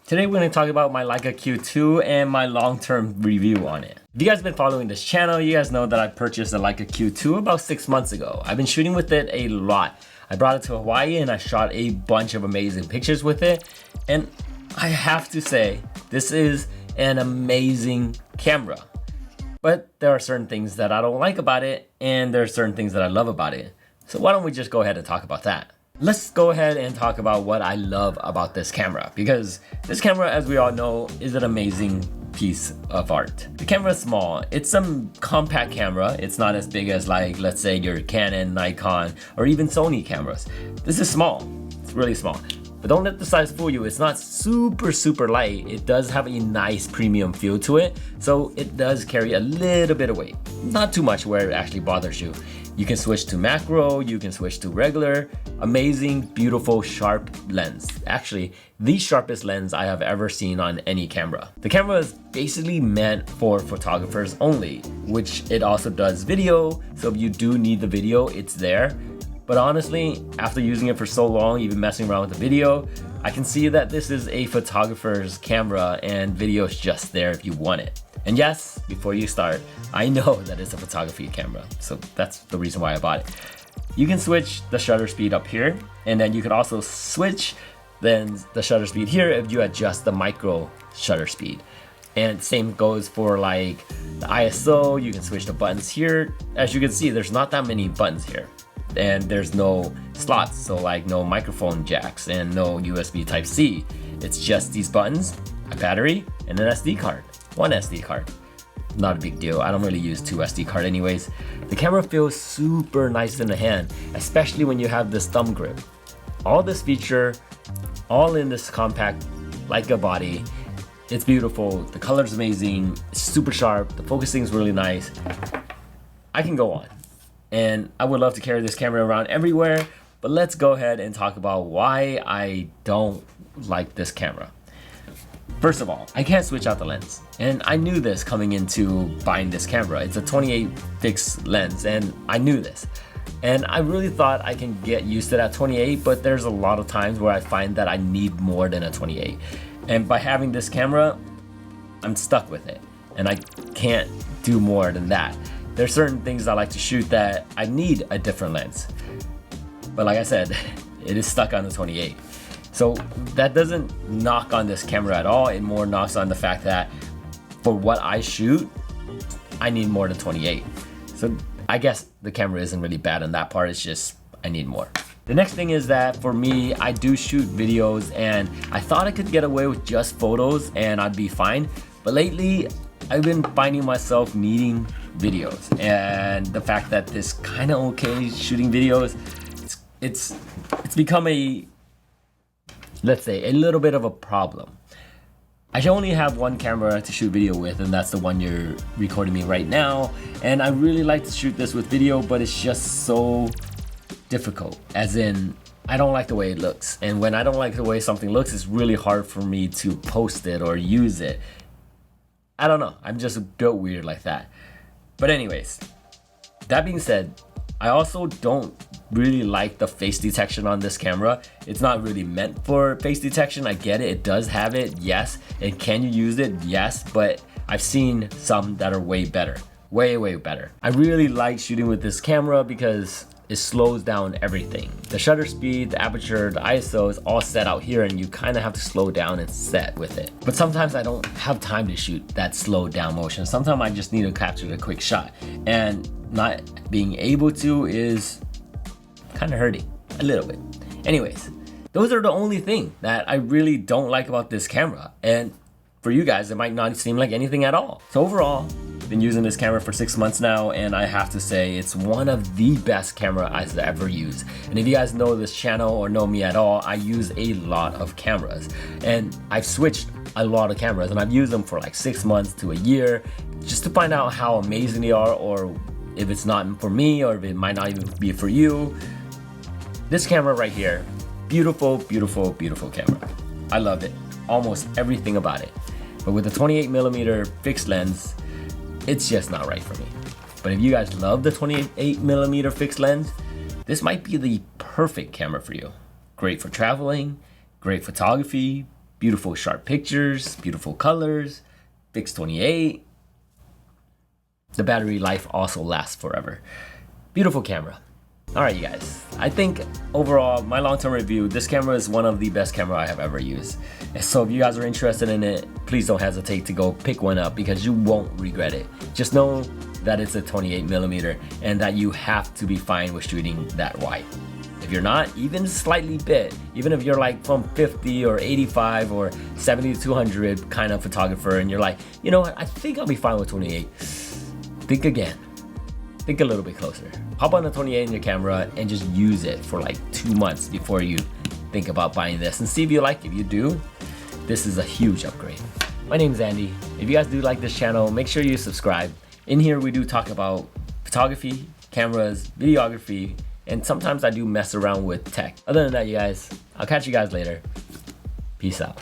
Today we're going to talk about my Leica Q2 and my long-term review on it. If you guys have been following this channel, you guys know that I purchased a Leica Q2 about 6 months ago. I've been shooting with it a lot. I brought it to Hawaii and I shot a bunch of amazing pictures with it. And I have to say, this is an amazing camera. But there are certain things that I don't like about it, and there are certain things that I love about it. So why don't we just go ahead and talk about that? Let's go ahead and talk about what I love about this camera, because this camera, as we all know, is an amazing piece of art. The camera is small. It's a compact camera. It's not as big as, like, let's say your Canon, Nikon, or even Sony cameras. This is small. It's really small. But don't let the size fool you. It's not super light. It does have a nice premium feel to it, so it does carry a little bit of weight. Not too much where it actually bothers you. You can switch to macro, you can switch to regular. Amazing, beautiful, sharp lens. Actually, the sharpest lens I have ever seen on any camera. The camera is basically meant for photographers only, which it also does video, so if you do need the video, it's there. But honestly, after using it for so long, even messing around with the video, I can see that this is a photographer's camera and video is just there if you want it. And yes, before you start, I know that it's a photography camera, so that's the reason why I bought it. You can switch the shutter speed up here, and then you can also switch then the shutter speed here if you adjust the micro shutter speed. And same goes for like the ISO. You can switch the buttons here. As you can see, there's not that many buttons here. And there's no slots, so like no microphone jacks and no USB Type-C. It's just these buttons, a battery, and an SD card. One SD card. Not a big deal. I don't really use 2 SD card anyways. The camera feels super nice in the hand, especially when you have this thumb grip. All this feature, all in this compact Leica body. It's beautiful. The color's amazing. It's super sharp. The focusing is really nice. I can go on. And I would love to carry this camera around everywhere, but let's go ahead and talk about why I don't like this camera. First of all, I can't switch out the lens. And I knew this coming into buying this camera. It's a 28 fixed lens, and I knew this. And I really thought I can get used to that 28, but there's a lot of times where I find that I need more than a 28. And by having this camera, I'm stuck with it. And I can't do more than that. There's certain things I like to shoot that I need a different lens. But like I said, it is stuck on the 28. So that doesn't knock on this camera at all. It more knocks on the fact that for what I shoot, I need more than 28. So I guess the camera isn't really bad on that part. It's just I need more. The next thing is that for me, I do shoot videos, and I thought I could get away with just photos and I'd be fine. But lately, I've been finding myself needing videos, and the fact that this kind of okay shooting videos, it's become a, let's say, a little bit of a problem. I only have one camera to shoot video with, and that's the one you're recording me right now. And I really like to shoot this with video, but it's just so difficult. As in, I don't like the way it looks. And when I don't like the way something looks, it's really hard for me to post it or use it. I don't know. I'm just built weird like that. But anyways, that being said, I also don't really like the face detection on this camera. It's not really meant for face detection. I get it. It does have it. Yes. And can you use it? Yes. But I've seen some that are way better. Way better. I really like shooting with this camera because it slows down everything. The shutter speed, the aperture, the ISO is all set out here, and you kind of have to slow down and set with it. But sometimes I don't have time to shoot that slowed down motion. Sometimes I just need to capture a quick shot, and not being able to is kind of hurting a little bit. Anyways, those are the only thing that I really don't like about this camera. And for you guys, it might not seem like anything at all. So overall, been using this camera for 6 months now, and I have to say it's one of the best camera I've ever used. And if you guys know this channel or know me at all, I use a lot of cameras, and I've switched a lot of cameras, and I've used them for like 6 months to a year just to find out how amazing they are, or if it's not for me, or if it might not even be for you. This camera right here, beautiful camera. I love it, almost everything about it. But with the 28mm fixed lens, it's just not right for me. But if you guys love the 28mm fixed lens, this might be the perfect camera for you. Great for traveling, great photography, Beautiful sharp pictures, beautiful colors, fixed 28. The battery life also lasts forever. Beautiful camera. All right, you guys, I think overall, my long-term review, this camera is one of the best camera I have ever used. And so if you guys are interested in it, please don't hesitate to go pick one up because you won't regret it. Just know that it's a 28mm and that you have to be fine with shooting that wide. If you're not, even slightly bit, even if you're like from 50 or 85 or 70 to 200 kind of photographer and you're like, you know what, I think I'll be fine with 28. Think again. Think a little bit closer. Hop on the 28 in your camera and just use it for like 2 months before you think about buying this and see if you like it. If you do, this is a huge upgrade. My name's Andy. If you guys do like this channel, make sure you subscribe. In here, we do talk about photography, cameras, videography, and sometimes I do mess around with tech. Other than that, you guys, I'll catch you guys later. Peace out.